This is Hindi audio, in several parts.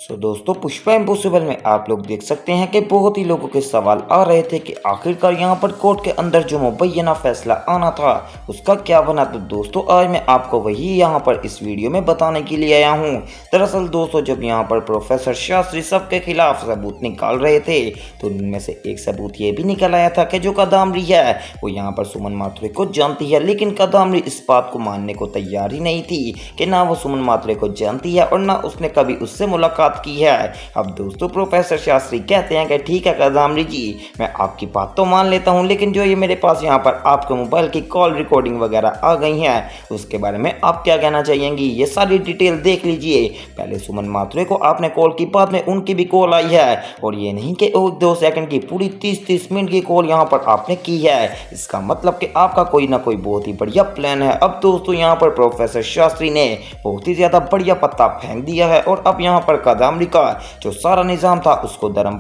दोस्तों पुष्पा इम्पॉसिबल में आप लोग देख सकते हैं कि बहुत ही लोगों के सवाल आ रहे थे कि आखिरकार यहाँ पर कोर्ट के अंदर जो मुबैना फैसला आना था उसका क्या बना। तो दोस्तों आज मैं आपको वही यहाँ पर इस वीडियो में बताने के लिए आया हूँ। दरअसल दोस्तों जब यहाँ पर प्रोफेसर शास्त्री सबके खिलाफ सबूत निकाल रहे थे तो उनमें से एक सबूत ये भी निकल आया था कि जो कादम्बरी है वो यहाँ पर सुमन माथुरे को जानती है, लेकिन कादम्बरी इस बात को मानने को तैयार ही नहीं थी कि ना वो सुमन माथुरे को जानती है और ना उसने कभी उससे मुलाकात की है। अब दोस्तों प्रोफेसर शास्त्री कहते हैं कि ठीक है कादम्बरी जी, मैं आपकी बात तो मान लेता हूं, लेकिन जो ये मेरे पास यहाँ पर आपके मोबाइल की कॉल रिकॉर्डिंग वगैरह आ गई हैं उसके बारे में आप क्या कहना चाहेंगी, ये सारी डिटेल देख लीजिए। पहले सुमन माथुरे को आपने कॉल की, बाद में उनकी भी कॉल आई है और ये नहीं कि 2 सेकंड की, पूरी 30-30 मिनट की कॉल यहाँ पर आपने की है। इसका मतलब कि आपका कोई ना कोई बहुत ही बढ़िया प्लान है। अब दोस्तों यहाँ पर प्रोफेसर शास्त्री ने बहुत ही ज्यादा बढ़िया पत्ता फेंक दिया है और अब यहाँ पर कादम्बरी का जो सारा निजाम था उसको बरम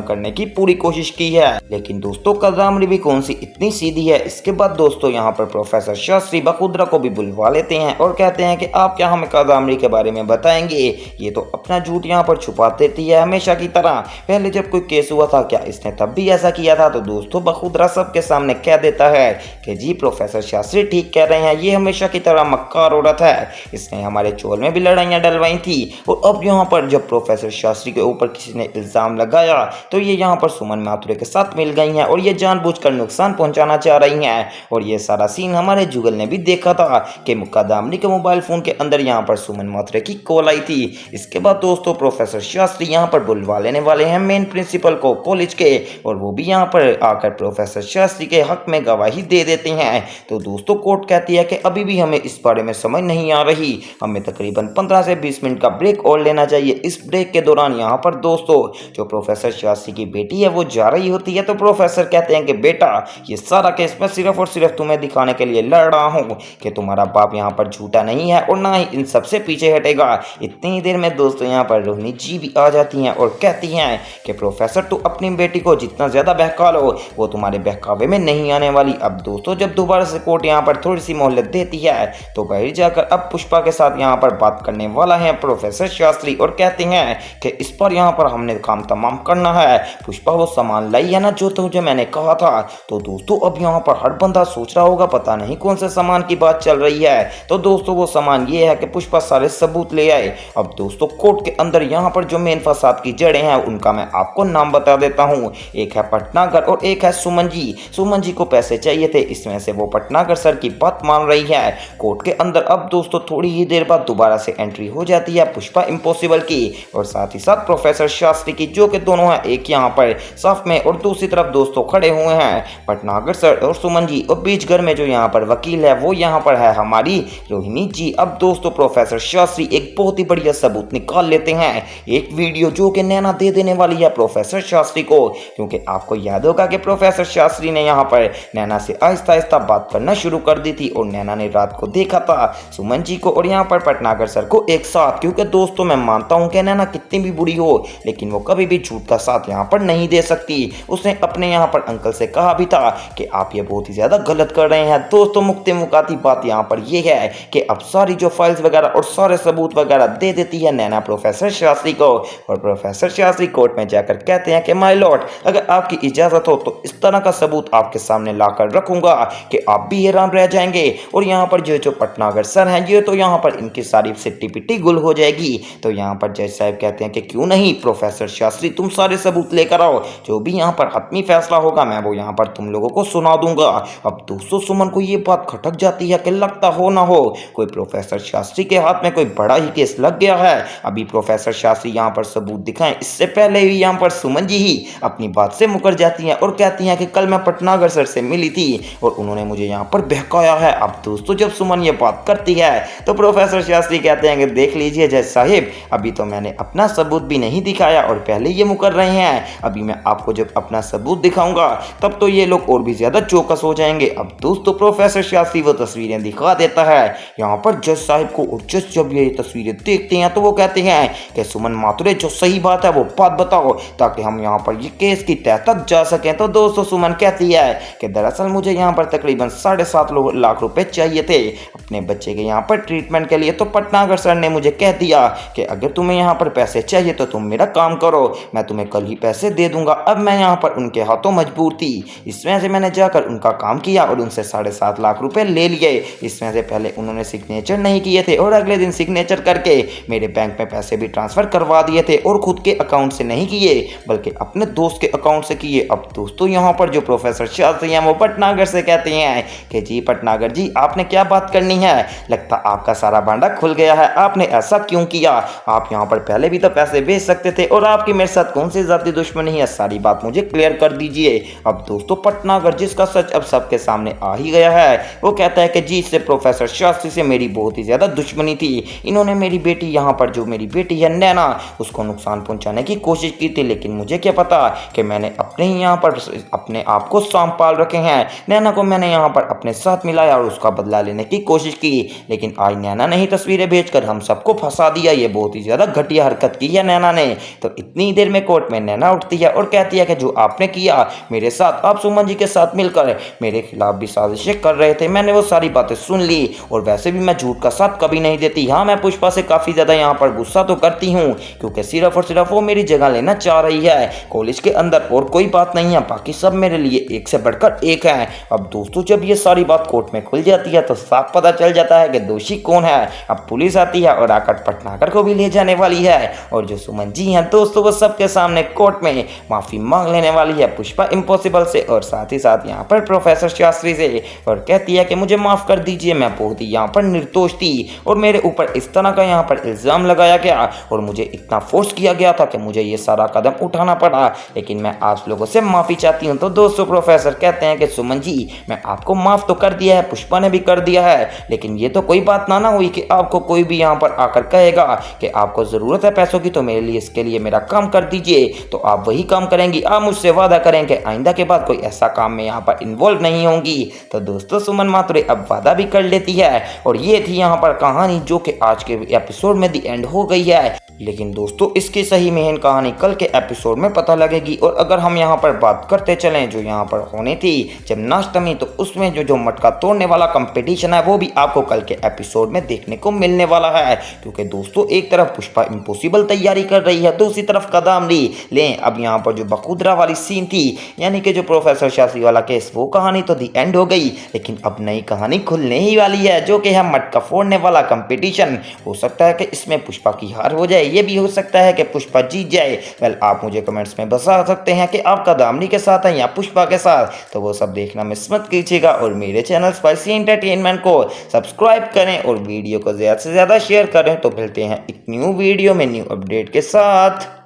करने की पूरी कोशिश की है। लेकिन दोस्तों कादम्बरी भी कौन सी इतनी सीधी है। इसके बाद दोस्तों यहाँ पर प्रोफेसर शास्त्री बखुद्रा को भी बुलवा लेते हैं और कहते हैं कि आप क्या हमें कादम्बरी के बारे में बताएंगे, ये तो अपना झूठ यहाँ पर छुपा देती है हमेशा की तरह। पहले जब कोई केस हुआ था क्या इसने तब भी ऐसा किया था? तो दोस्तों बखुद्रा सबके सामने कह देता है कि जी प्रोफेसर शास्त्री ठीक कह रहे हैं, ये हमेशा की तरह मक्कार औरत है, इसने हमारे चोल में भी लड़ाइयाँ डलवाई थी। और अब यहाँ पर जब प्रोफेसर शास्त्री के ऊपर किसी ने इल्जाम लगाया तो ये यहाँ पर सुमन माथुरे के साथ मिल गई हैं और ये जानबूझकर नुकसान पहुंचाना चाह रही हैं। और ये सारा सीन हमारे जुगल ने भी देखा था कि कादम्बरी के मोबाइल फोन के अंदर यहाँ पर सुमन माथुरे की कॉल आई थी। इसके बाद दोस्तों प्रोफेसर शास्त्री यहाँ पर बुलवा लेने वाले हैं मेन प्रिंसिपल को कॉलेज के, और वो भी यहाँ पर आकर प्रोफेसर शास्त्री के हक में गवाही दे देते हैं। तो दोस्तों कोर्ट कहती है कि अभी भी हमें इस बारे में समझ नहीं आ रही, हमें तकरीबन 15 से 20 मिनट का ब्रेक और लेना चाहिए। इस ब्रेक के दौरान यहाँ पर दोस्तों जो प्रोफेसर शास्त्री की बेटी है वो जा रही होती है। तो प्रोफेसर कहते हैं कि बेटा ये सारा केस मैं सिर्फ और सिर्फ तुम्हें दिखाने के लिए लड़ रहा हूँ कि तुम्हारा बाप यहाँ पर झूठा नहीं है और ना ही इन सबसे पीछे हटेगा। इतनी ही देर में दोस्तों यहाँ पर रोहिणी जी भी आ जाती हैं और कहती हैं कि प्रोफेसर तू अपनी बेटी को जितना ज्यादा बहका लो वो तुम्हारे बहकावे में नहीं आने वाली। अब दोस्तों जब दोबारा से कोर्ट यहाँ पर थोड़ी सी मोहलत देती है तो बाहर जाकर अब पुष्पा के साथ यहाँ पर बात करने वाला है प्रोफेसर शास्त्री और कहते हैं कि इस पर यहाँ पर हमने काम तमाम करना है। पुष्पा वो सामान लाई है ना जो तुझे मैंने कहा था। तो दोस्तों अब यहाँ पर हर बंदा सोच रहा होगा पता नहीं कौन से सामान की बात चल रही है। तो दोस्तों वो सामान ये है कि पुष्पा सारे सबूत ले आए। अब दोस्तों कोर्ट के अंदर यहाँ पर जो मेन फसाद की जड़ें हैं उनका मैं आपको नाम बता देता हूँ। एक है पटनागर और एक है सुमन जी। सुमन जी को पैसे चाहिए थे, इसमें से वो पटनागर सर की बात मान रही है कोर्ट के अंदर। अब दोस्तों थोड़ी ही देर बाद दोबारा से एंट्री हो जाती है पुष्पा इम्पॉसिबल की और साथ ही साथ प्रोफेसर शास्त्री की, जो कि दोनों हैं एक यहाँ पर साफ में और दूसरी तरफ दोस्तों खड़े हुए हैं पटनागर सर और सुमन जी, और बीच घर में जो यहाँ पर वकील है वो यहाँ पर है हमारी रोहिणी जी। अब दोस्तों प्रोफेसर शास्त्री एक बहुत ही बढ़िया सबूत निकाल लेते हैं, एक वीडियो जो कि नैना दे देने वाली है प्रोफेसर शास्त्री को, क्योंकि आपको याद होगा कि प्रोफेसर शास्त्री ने यहाँ पर नैना से आहिस्ता आहिस्ता बात करना शुरू कर दी थी और नैना ने रात को देखा था सुमन जी को और यहाँ पर पटनागर सर को एक साथ। क्योंकि दोस्तों मैं मानता हूँ कि नैना कितनी भी बुरी हो लेकिन वो कभी भी झूठ का साथ यहाँ पर नहीं दे सकती। उसने अपने यहाँ पर अंकल से कहा भी था कि आप ये बहुत ही ज्यादा गलत कर रहे हैं। दोस्तों मुक्ति मुकाती बात यहाँ पर ये है कि अब सारी जो फाइल्स वगैरह और सारे सबूत वगैरह दे देती है नैना प्रोफेसर शास्त्री को, और प्रोफेसर शास्त्री कोर्ट में जाकर कहते हैं कि माय लॉर्ड अगर आपकी इजाजत हो तो इस तरह का सबूत आपके सामने लाकर रखूंगा कि आप भी हैरान रह जाएंगे। और यहाँ पर जो पटनागर सर हैं ये तो यहाँ पर इनकी सारी सिट्टी पिट्टी गुल हो जाएगी। तो यहाँ पर जज साहब कहते हैं कि क्यों नहीं प्रोफेसर शास्त्री तुम सारे सबूत लेकर आओ, जो भी यहाँ पर हतमी फैसला होगा मैं वो यहाँ पर तुम लोगों को सुना दूंगा। अब दोस्तों सुमन को ये बात खटक जाती है कि लगता हो ना हो कोई प्रोफेसर शास्त्री के हाथ में कोई बड़ा ही केस लग गया है। अभी प्रोफेसर शास्त्री यहाँ पर सबूत दिखाएं इससे पहले ही यहाँ पर सुमन जी ही अपनी बात से मुकर जाती हैं और कहती हैं कि कल मैं पटनागर सर से मिली थी और उन्होंने मुझे यहाँ पर बहकाया है। अब दोस्तों जब सुमन ये बात करती है तो प्रोफेसर शास्त्री कहते हैं कि देख लीजिए जज साहिब अभी तो मैंने अपना सबूत भी नहीं दिखाया और पहले ये मुकर रहे हैं। अभी मैं आपको जब अपना सबूत दिखाऊंगा तब तो ये लोग और भी ज्यादा चौकस हो जाएंगे। अब दोस्तों प्रोफेसर शास्त्री वो तस्वीरें दिखा देता है यहाँ पर जज साहिब को, और जज जब ये तस्वीरें देखते हैं तो वो कहते हैं कि सुमन माथुरे जो सही बात है वो बात बताओ ताकि हम यहाँ पर ये केस की तह तक जा सकें। तो दोस्तों सुमन कहती है कि दरअसल मुझे यहाँ पर तकरीबन 7.5 लाख रुपए चाहिए थे अपने बच्चे के यहाँ पर ट्रीटमेंट के लिए। तो पटनागर सर ने मुझे कह दिया कि अगर अगर तुम्हें यहाँ पर पैसे चाहिए तो तुम मेरा काम करो, मैं तुम्हें कल ही पैसे दे दूंगा। अब मैं यहाँ पर उनके हाथों मजबूर थी, इसमें से मैंने जाकर उनका काम किया और उनसे 7.5 लाख रुपए ले लिए। इसमें से पहले उन्होंने सिग्नेचर नहीं किए थे और अगले दिन सिग्नेचर करके मेरे बैंक में पैसे भी ट्रांसफ़र करवा दिए थे, और खुद के अकाउंट से नहीं किए बल्कि अपने दोस्त के अकाउंट से किए। अब दोस्तों यहाँ पर जो प्रोफेसर शास्त्री हैं वो पटनागर से कहते हैं कि जी पटनागर जी, आपने क्या बात करनी है, लगता आपका सारा भांडा खुल गया है, आपने ऐसा क्यों किया, आप यहाँ पर पहले भी तो पैसे भेज सकते थे और आपकी मेरे साथ कौन सी ज़्यादा दुश्मनी है, सारी बात मुझे क्लियर कर दीजिए। अब दोस्तों पटनागर, जिसका सच अब सबके सामने आ ही गया है, वो कहता है कि जी इससे प्रोफेसर शास्त्री से मेरी बहुत ही ज़्यादा दुश्मनी थी, इन्होंने मेरी बेटी यहाँ पर जो मेरी बेटी है नैना उसको नुकसान पहुँचाने की कोशिश की थी, लेकिन मुझे क्या पता कि मैंने अपने ही यहाँ पर अपने आप को सांप पाल रखे हैं। नैना को मैंने यहाँ पर अपने साथ मिलाया और उसका बदला लेने की कोशिश की, लेकिन आज नैना ने ही तस्वीरें भेजकर हम सबको फंसा दिया। ये बहुत ही ज़्यादा घटिया हरकत की है नैना ने। तो इतनी देर में कोर्ट में नैना उठती है और कहती है कि जो आपने किया मेरे साथ, आप सुमन जी के साथ मिलकर मेरे खिलाफ भी साजिशें कर रहे थे, मैंने वो सारी बातें सुन ली, और वैसे भी मैं झूठ का साथ कभी नहीं देती। हाँ, मैं पुष्पा से काफ़ी ज़्यादा यहाँ पर गुस्सा तो करती हूँ, क्योंकि सिर्फ और सिर्फ वो मेरी जगह लेना चाह रही है कॉलेज के अंदर, और कोई बात नहीं है, बाकी सब मेरे लिए एक से बढ़कर एक है। अब दोस्तों जब ये सारी बात कोर्ट में खुल जाती है तो साफ पता चल जाता है कि दोषी कौन है। अब पुलिस आती है और आकर पटनागर को भी ले जाने वाली है, और जो सुमन जी हैं दोस्तों वो सबके सामने कोर्ट में माफ़ी मांग लेने वाली है पुष्पा इम्पॉसिबल से, और साथ ही साथ यहाँ पर प्रोफेसर शास्त्री से, और कहती है कि मुझे माफ़ कर दीजिए, मैं बहुत ही यहाँ पर निर्दोष थी और मेरे ऊपर इस तरह का यहाँ पर इल्ज़ाम लगाया गया और मुझे इतना फोर्स किया गया था कि मुझे ये सारा कदम उठाना पड़ा, लेकिन मैं आप लोगों से माफ़ी चाहती हूँ। तो दोस्तों प्रोफेसर कहते हैं कि सुमन जी, मैं आपको माफ़ तो कर दिया है, पुष्पा ने भी कर दिया है, लेकिन ये तो कोई बात ना हुई कि आपको कोई भी यहाँ पर आकर कहेगा कि आपको ज़रूरत है पैसों की, तो मेरे लिए इसके लिए मेरा काम कर दीजिए, तो आप वही काम करेंगी। आप मुझसे वादा करें कि आइंदा के बाद कोई ऐसा काम में यहाँ पर इन्वॉल्व नहीं होंगी। तो दोस्तों सुमन माथुरे अब वादा भी कर लेती है, और ये थी यहाँ पर कहानी जो कि आज के एपिसोड में दी एंड हो गई है। लेकिन दोस्तों इसकी सही मेहन कहानी कल के एपिसोड में पता लगेगी। और अगर हम यहाँ पर बात करते चलें जो यहाँ पर होनी थी जन्माष्टमी, तो उसमें जो मटका तोड़ने वाला कंपटीशन है वो भी आपको कल के एपिसोड में देखने को मिलने वाला है, क्योंकि दोस्तों एक तरफ पुष्पा इम्पॉसिबल तैयारी कर रही है, दूसरी तरफ कदामरी। लें अब यहाँ पर जो बखुदरा वाली सीन थी, यानी कि जो प्रोफेसर शास्त्री वाला केस, वो कहानी तो दी एंड हो गई, लेकिन अब नई कहानी खुलने ही वाली है जो कि है मटका फोड़ने वाला कंपटीशन। हो सकता है कि इसमें पुष्पा की हार हो जाए, ये भी हो सकता है कि पुष्पा जीत जाए। वेल आप मुझे कमेंट्स में बता सकते हैं कि आपका दामनी के साथ है या पुष्पा के साथ, तो वो सब देखना मिस मत कीजिएगा। और मेरे चैनल स्पाइसी एंटरटेनमेंट को सब्सक्राइब करें और वीडियो को ज़्यादा से ज़्यादा शेयर करें। तो मिलते हैं एक न्यू वीडियो में न्यू अपडेट के साथ।